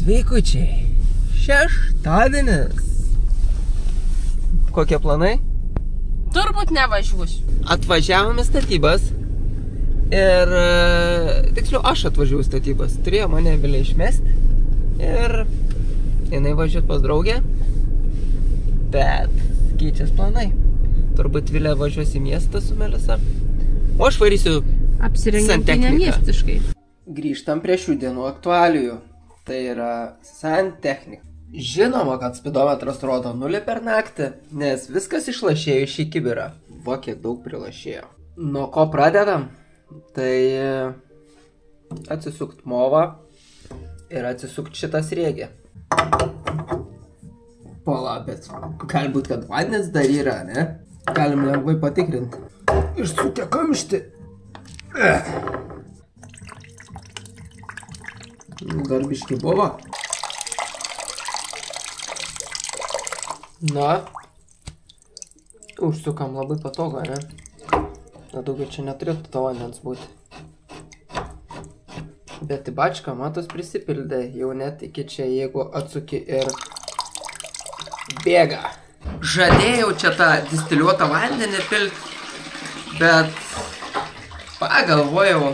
Sveikučiai, šeštadienis. Kokie planai? Turbūt nevažiuosiu. Atvažiavom į statybas ir, tiksliau, aš atvažiavau į statybas. Turėjo mane Vilė išmesti ir jinai važiuot pas draugę, bet keičias planai. Turbūt Vilė važiuos į miestą su Melisa, o aš varysiu Apsirengiam miestiškai. Grįžtam prie šių dienų aktualijų. Tai yra santechnika. Žinoma, kad spidometras rodo 0 per naktį, nes viskas išlašėjo iš į kibirą. Va, kiek daug prilašėjo. Nuo ko pradedam? Tai atsisukt movą ir atsisukt šitą sriegį. Pala, bet galbūt, kad vandens dar yra, ne? Galim lengvai patikrinti. Išsukė kamštį. Dar biškį buvo. Na, užsukam labai patogu, ne? Daugiau čia neturėtų to vandens būti. Bet į bačką, matos, prisipildė jau net iki čia, jeigu atsuki ir bėga. Žadėjau čia tą distiliuotą vandenį pilt, bet pagalvojau,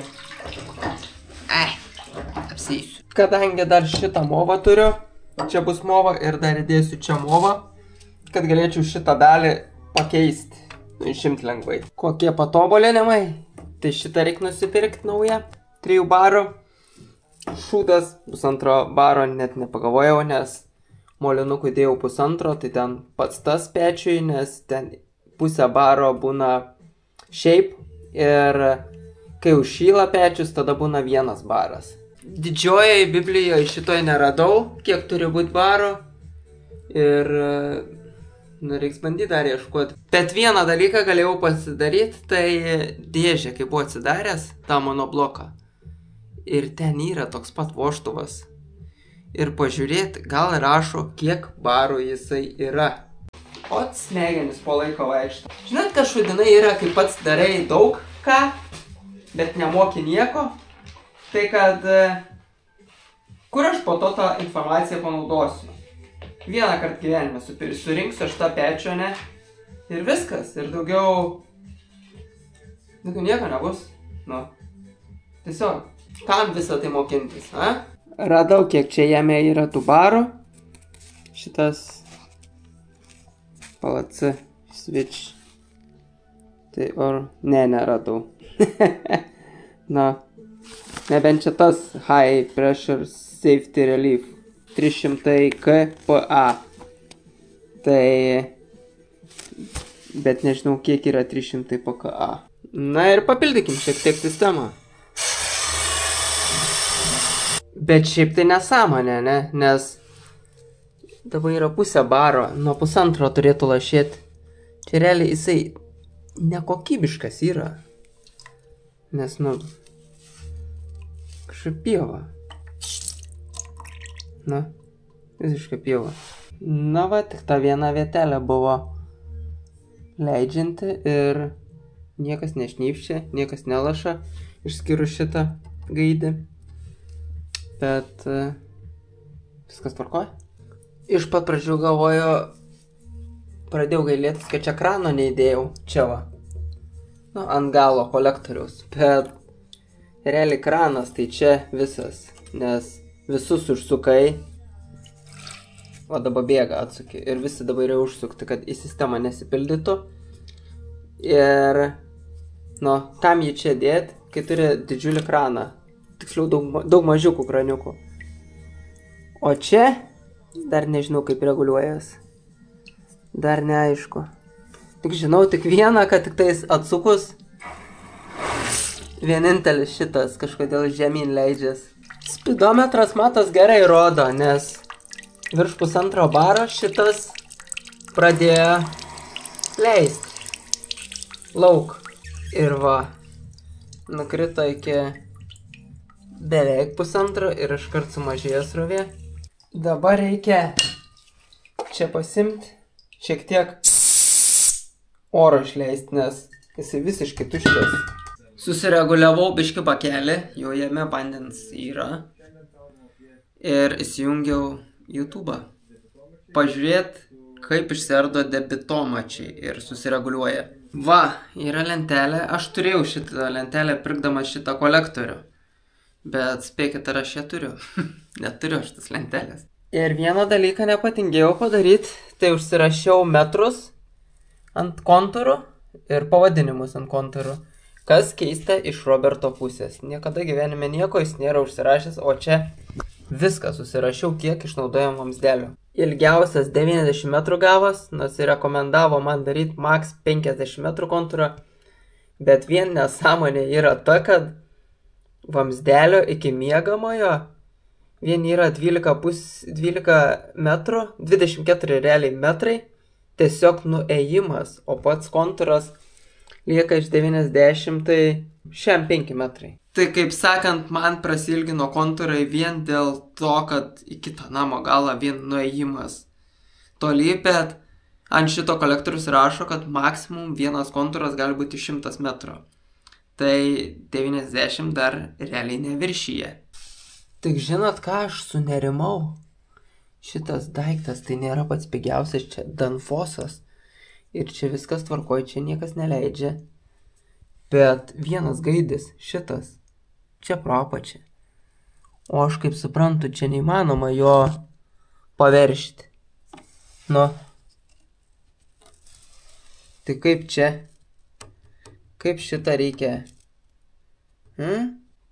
apsėsiu. Kadangi dar šitą movą turiu, čia bus mova ir dar įdėsiu čia movą, kad galėčiau šitą dalį pakeisti, išimti lengvai. Kokie patobulinimai? Tai šitą reikia nusipirkti naują, 3 barų. Šūdas 1,5 baro, net nepagalvojau, nes molinukų dėjau 1,5, tai ten pats tas pečiui, nes ten 0,5 baro būna šiaip ir kai užšyla pečius, tada būna 1 baras. Didžiojoje Biblijoje šitoje neradau, kiek turi būti baro ir reiks bandyti dar ieškoti. Bet vieną dalyką galėjau pasidaryti, tai dėžė, kai buvo atsidaręs tą monobloką. Ir ten yra toks pat vožtuvas. Ir pažiūrėti, gal rašo, kiek barų jisai yra. O smegenis po laiko vaikšto. Žinot, kad šudinai yra, kai pats darai daug ką, bet nemoki nieko. Tai kad, kur aš po to tą informaciją panaudosiu? Vieną kartą gyvenime surinksiu aš tą pečionę ir viskas. Ir daugiau nieko nebus. Nu, tiesiog, kam visą tai mokintis, a? Radau, kiek čia jame yra tų barų. Šitas PLC switch. Tai neradau. Na. Nebent čia tas High Pressure Safety Relief 300 kPa. Tai... Bet nežinau, kiek yra 300 pKa. Na ir papildykim šiek tiek sistemą. Bet šiaip tai nesąmonė, ne? Nes dabar yra 0,5 baro, nuo 1,5 turėtų lašėti. Čia realiai jisai nekokybiškas yra. Nes, nu... Kažkaip pieva. Na, visiškai pieva. Na va, tik ta viena vietelė buvo leidžianti ir niekas nešnypščia, niekas nelaša, išskyrus šitą gaidį. Bet viskas tvarkoja. Iš pat pradžių galvoju, pradėjau gailėtis, kad čia krano neįdėjau. Čia va. Nu, ant galo kolektoriaus. Bet realiai kranas tai čia visas, nes visus užsukai, o dabar bėga atsuki ir visi dabar yra užsukti, kad į sistemą nesipildytų. Ir, nu, kam jį čia dėti, kai turi didžiulį kraną, tiksliau daug mažiukų kraniukų. O čia dar nežinau, kaip reguliuojas, dar neaišku. Tik žinau tik vieną, kad tik tais atsukus, vienintelis šitas kažkodėl žemyn leidžias. Spidometras matos gerai rodo, nes virš 1,5 baro šitas pradėjo leisti lauk. Ir va, nukrito iki beveik 1,5 ir iškart sumažėjo srovė. Dabar reikia čia pasimti, šiek tiek oro išleisti, nes jisai visiškai tuščias. Susireguliavau biškį pakelį, jau jame vandens yra. ir įsijungiau YouTube'ą. Pažiūrėt, kaip išsiardo debitomačiai ir susireguliuoja. Va, yra lentelė. Aš turėjau šitą lentelę pirkdamas šitą kolektorių. Bet spėkit, ar aš ją turiu. Neturiu aš tas lentelės. Ir vieną dalyką nepatingėjau padaryti, tai užsirašiau metrus ant kontūrų ir pavadinimus ant kontūrų. Kas keista iš Roberto pusės. Niekada gyvenime nieko jis nėra užsirašęs, o čia viską susirašiau, kiek išnaudojam vamzdelių. Ilgiausias 90 metrų gavas, nors ir rekomendavo man daryti max 50 metrų kontūrą, bet vien nesąmonė yra ta, kad vamzdelio iki miegamojo vien yra 12 metrų, 24 realiai metrai, tiesiog nuėjimas, o pats kontūras lieka iš 90, tai šiam 5 metrai. Tai kaip sakant, man prasilgino kontūrai vien dėl to, kad į kitą namo galą vien nuėjimas toli, bet ant šito kolektorius rašo, kad maksimum vienas kontūras gali būti 100 metrų. Tai 90 dar realiai neviršyje. Tik žinot, ką aš sunerimau? Šitas daiktas tai nėra pats pigiausias, čia Danfosas. Ir čia viskas tvarkoj, čia niekas neleidžia. Bet vienas gaidis, šitas, čia pro apačią. O aš kaip suprantu, čia neįmanoma jo paveršti. Nu. Tai kaip čia? Kaip šitą reikia?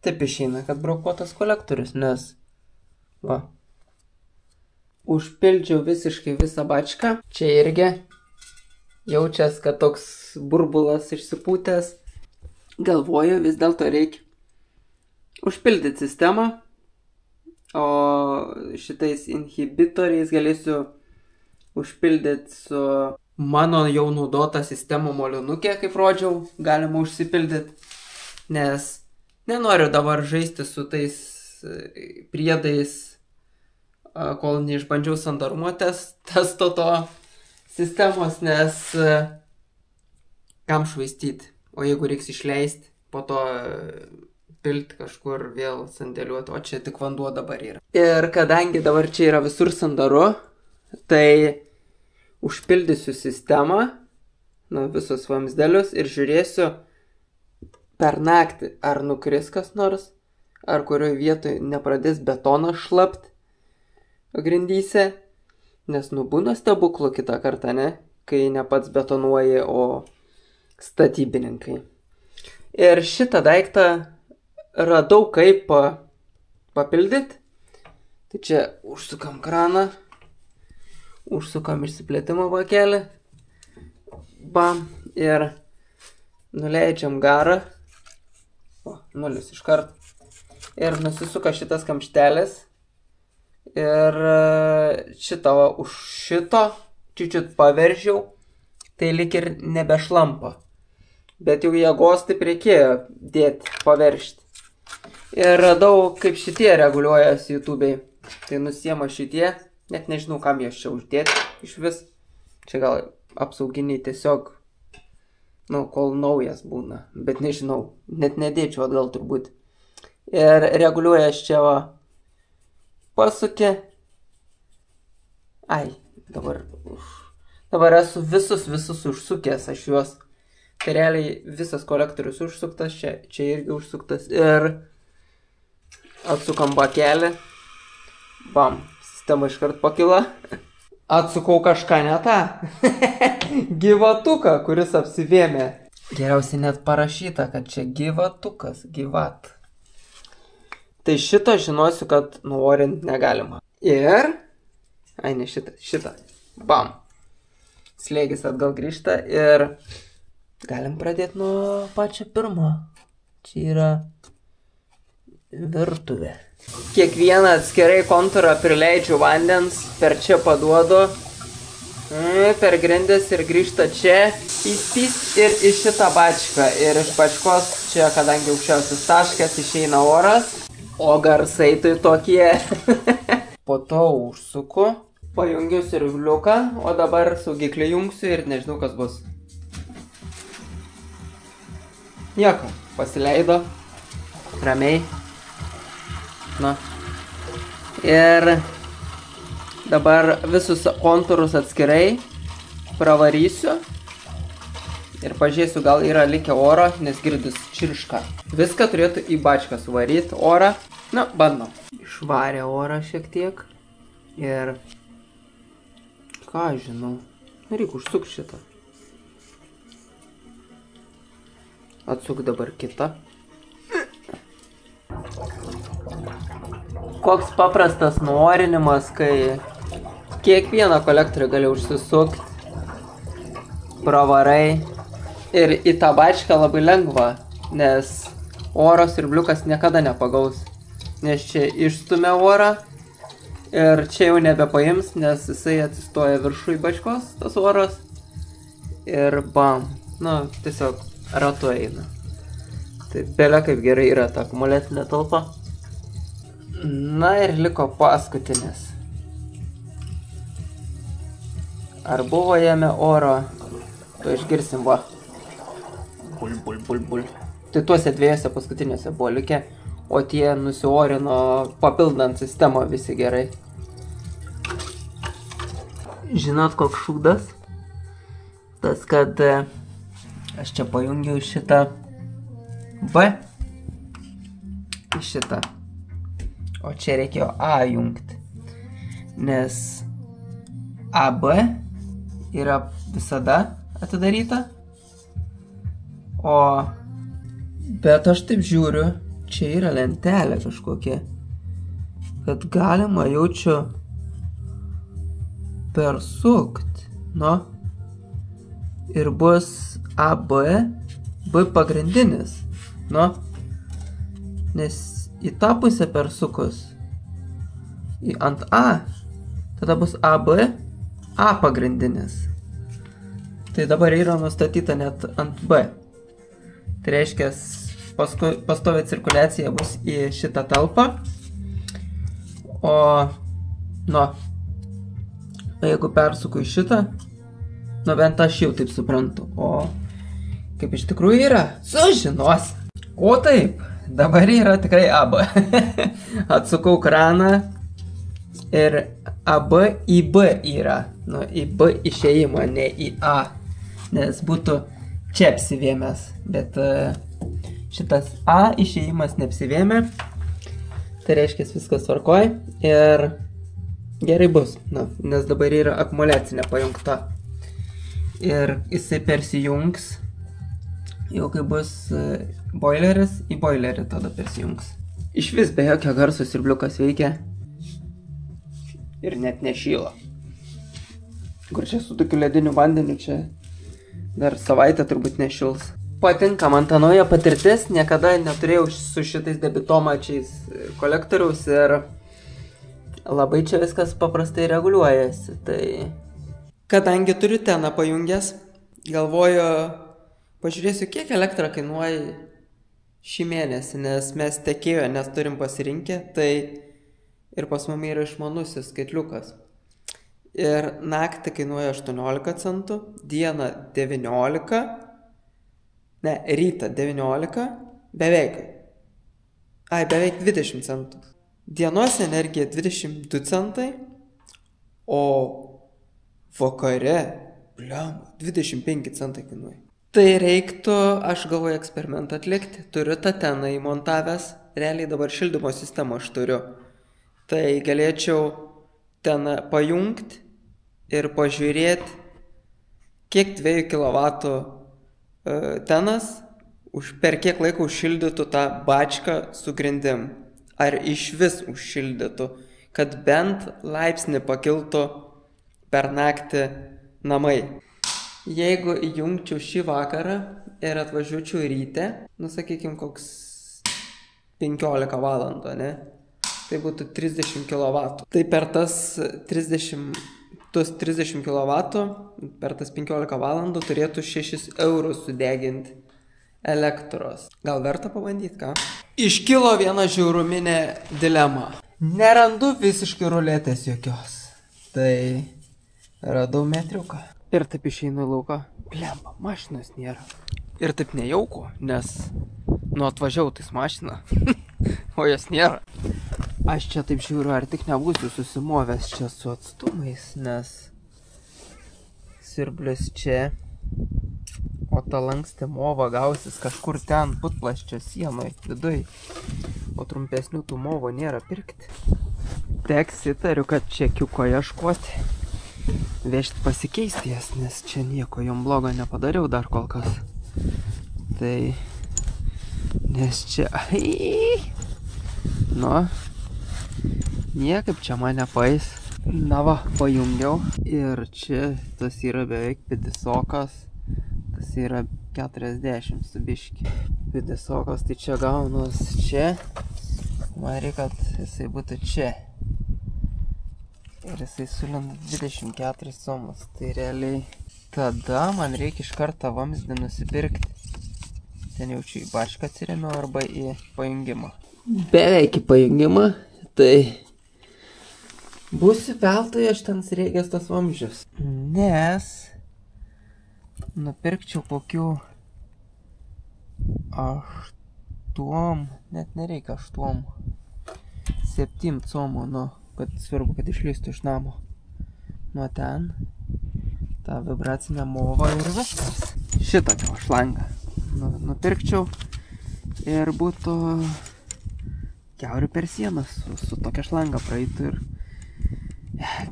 Taip išeina, kad brokuotas kolektorius, nes... Va. Užpildžiau visiškai visą bačką. Čia irgi jaučias, kad toks burbulas išsipūtęs. Galvoju, vis dėlto reikia užpildyti sistemą. O šitais inhibitoriais galėsiu užpildyti su mano jau naudota sistema molinukė, kaip rodžiau, galima užsipildyti. Nes nenoriu dabar žaisti su tais priedais, kol neišbandžiau sandarumo testo to sistemos, nes kam švaistyti. O jeigu reiks išleisti, po to pilti kažkur vėl sandėliuoti, o čia tik vanduo dabar yra. Ir kadangi dabar čia yra visur sandaru, tai užpildysiu sistemą, visus vamzdelius ir žiūrėsiu per naktį, ar nukris kas nors, ar kurioje vietoje nepradės betonas šlapt grindyse, nes būna stebuklų kitą kartą, ne? Kai ne pats betonuoji, o statybininkai. Ir šitą daiktą radau kaip papildyti. Tai čia užsukam kraną, užsukam išsiplėtimo vakelį, bam, ir nuleidžiam garą, nulis iškart, ir nusisuka šitas kamštelis, ir šitą už šito čiučiut paveržiau, tai lyg ir nebešlampa, bet jau jėgos taip reikėjo dėti, paveršti. Ir radau, kaip šitie reguliuojas YouTube'ai, tai nusiema šitie. Net nežinau, kam jas čia uždėti iš vis. Čia gal apsauginiai tiesiog, kol naujas būna. Bet nežinau, net nedėčiau atgal turbūt. Ir reguliuojas čia va pasukė. Ai, dabar esu visus užsukęs aš juos. Tai realiai visas kolektorius užsuktas, čia irgi užsuktas. Ir atsukam bakelį. Bam. Sistema iškart pakila. Atsukau kažką ne tą. Gyvatuką, kuris apsivėmė. Geriausiai net parašyta, kad čia gyvatukas, gyvat. Tai šito žinosiu, kad nuorint negalima. Ir... Ai, ne šitą. Bam. Slėgis atgal grįžta ir... Galim pradėti nuo pačio pirmo. Čia yra... virtuvė. Kiekvieną atskirai kontūrą prileidžiu vandens, per čia paduodu, per grindis ir grįžta čia, pys ir į šitą bačką. Ir iš bačkos čia, kadangi aukščiausias taškas, išeina oras, o garsai tai tokie. Po to užsuku, pajungiu siurbliuką, o dabar saugiklį jungsiu ir nežinau, kas bus. Nieko, pasileido, ramiai. Na, Ir dabar visus kontūrus atskirai pravarysiu. Ir pažiūrėsiu, gal yra likę oro, nes girdus čirška. Viską turėtų į bačką suvaryti orą. Na, bandom. Išvarė orą šiek tiek. Ir... ką žinau. Reikia užsuk šitą. Atsuk dabar kitą. Koks paprastas nuorinimas, kai kiekvieną kolektorių gali užsisukti. Pravarai. Ir į tą bačką labai lengva, nes oros ir bliukas niekada nepagaus. Nes čia išstumia orą ir čia jau nebepaims, nes jisai atsistoja viršų į bačkos, tas oras. Ir bam, nu, tiesiog ratu eina. Tai belia kaip gerai yra ta akumuliacinė talpa. Na ir liko paskutinis. Ar buvo jame oro? To išgirsim, va. Bul. Tai tuose dviejose paskutiniuose buvo likę, o tie nusiorino papildant sistemą visi gerai. Žinot, koks šūdas? Tas, kad aš čia pajungiau šitą B į šitą. O čia reikėjo A jungti. Nes AB yra visada atidaryta. Bet aš taip žiūriu, čia yra lentelė kažkokia, kad galima jaučiu persukt, nu, ir bus AB, B pagrindinis, nu, nes į tą pusę persukus, ant A, tada bus AB, A pagrindinis. Tai dabar yra nustatyta net ant B. Tai reiškia, pastovė cirkuliacija bus į šitą talpą. O jeigu persuku į šitą, bent aš jau taip suprantu. O kaip iš tikrųjų yra, sužinos. O taip, dabar yra tikrai AB. Atsukau kraną ir AB į B yra. Į B išėjimą, ne į A. Nes būtų čia apsivėmęs, bet šitas A išėjimas neapsivėmė, tai reiškia viskas tvarkoj ir gerai bus, nes dabar yra akumuliacinė pajungta ir jisai persijungs, jau kai bus boileris, į boilerį tada persijungs. Iš vis be jokio garso siurbliukas veikia ir net nešyla. Kur čia su tokiu lediniu vandeniu čia dar savaitę turbūt nešils. Patinka man ta nauja patirtis, niekada neturėjau su šitais debitomačiais kolektoriaus ir labai čia viskas paprastai reguliuojasi. Tai kadangi turiu teną pajungęs, galvoju, pažiūrėsiu, kiek elektra kainuoja šį mėnesį, nes mes tekėjo, nes turim pasirinkę, tai ir pas mumi yra išmanusis skaitliukas. Ir naktį kainuoja 18 centų, dieną 19, rytą 19, beveik 20 centų. Dienos energija 22 centai, o vakare, 25 centai kainuoja. Tai reiktų, aš galvoju, eksperimentą atlikti. Turiu tą teną įmontavęs, realiai dabar šildymo sistemą aš turiu. Tai galėčiau teną pajungti ir pažiūrėti, kiek 2 kW tenas per kiek laiko užšildytų tą bačką su grindim. Ar iš vis užšildytų, kad bent laipsnį pakiltų per naktį namai. Jeigu įjungčiau šį vakarą ir atvažiuočiau ryte, sakykime, koks 15 valandų, ne? Tai būtų 30 kW. Tai per tas 30 kW per tas 15 valandų turėtų 6 eurus sudeginti elektros. Gal verta pabandyti, ką? Iškilo viena žiauruminė dilema. Nerandu visiškai ruletės jokios. Tai radau metriuką. Ir taip išeinu į lauką. Blemba, mašinos nėra. Ir taip nejauku, nes atvažiavau tais mašiną, o jos nėra. Aš čia taip žiūriu, ar tik nebūsiu susimovęs čia su atstumais, nes siurblius čia, o ta lankstė mova gausis kažkur ten putplasčio sienoj, viduj, o trumpesnių tų movo nėra pirkti. Teks įtariu, kad čekiuko ieškoti, vežti pasikeisti jas, nes čia nieko jom blogo nepadariau dar kol kas. Tai, nes čia, nu, niekaip čia mane pais. Na va, pajungiau ir čia tas yra beveik pidisokas, tas yra 40 su biški. Pidisokas tai čia gaunas čia, man reikia, kad jisai būtų čia. Ir jisai sulenda 24 somus, tai realiai tada man reikia iš karto vamzdį nusipirkti. Ten jaučiu į bašką atsiremiau arba į pajungimą. Beveik į pajungimą, tai būsiu veltui aš ten srėgęs tas vamzdžius. Nes nupirkčiau kokių 8, net nereikia 8, 7 comų, nu, kad svarbu, kad išlįstų iš namo. Nuo ten tą vibracinę movą ir viskas. Šitokio šlangą nupirkčiau ir būtų kiauri per sieną su tokia šlanga praeitų ir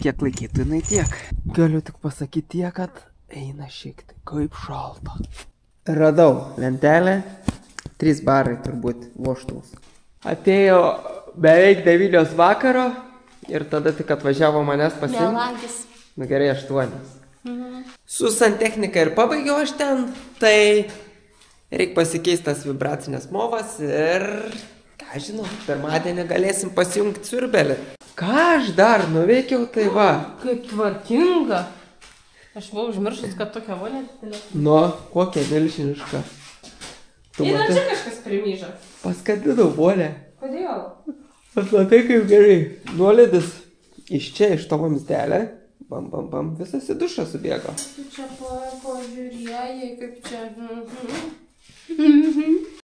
kiek laikytų jinai tiek. Galiu tik pasakyti tiek, kad eina šiek tiek kaip šalta. Radau lentelę, 3 barai turbūt vožtuvus. Atėjo beveik 9 vakaro ir tada tik atvažiavo manęs pasiimti. Melagis. Nu gerai, 8. Su santechnika ir pabaigiau aš ten, tai reikia pasikeisti tas vibracinės movas ir, ką žinau, pirmadienį galėsim pasijungti siurbelį. Ką aš dar nuveikiau, tai va. Kaip tvarkinga. Aš buvau užmiršus, kad tokia vonė didelė. Nu, kokia milžiniška. Eina čia kažkas primyža. Paskandinau volę. Kodėl? Matai kaip gerai. Nuolydis iš čia, iš to vamzdelę. Bam, bam, bam. Visas į dušą subėgo. Tu čia pažiūrėjai, kaip čia.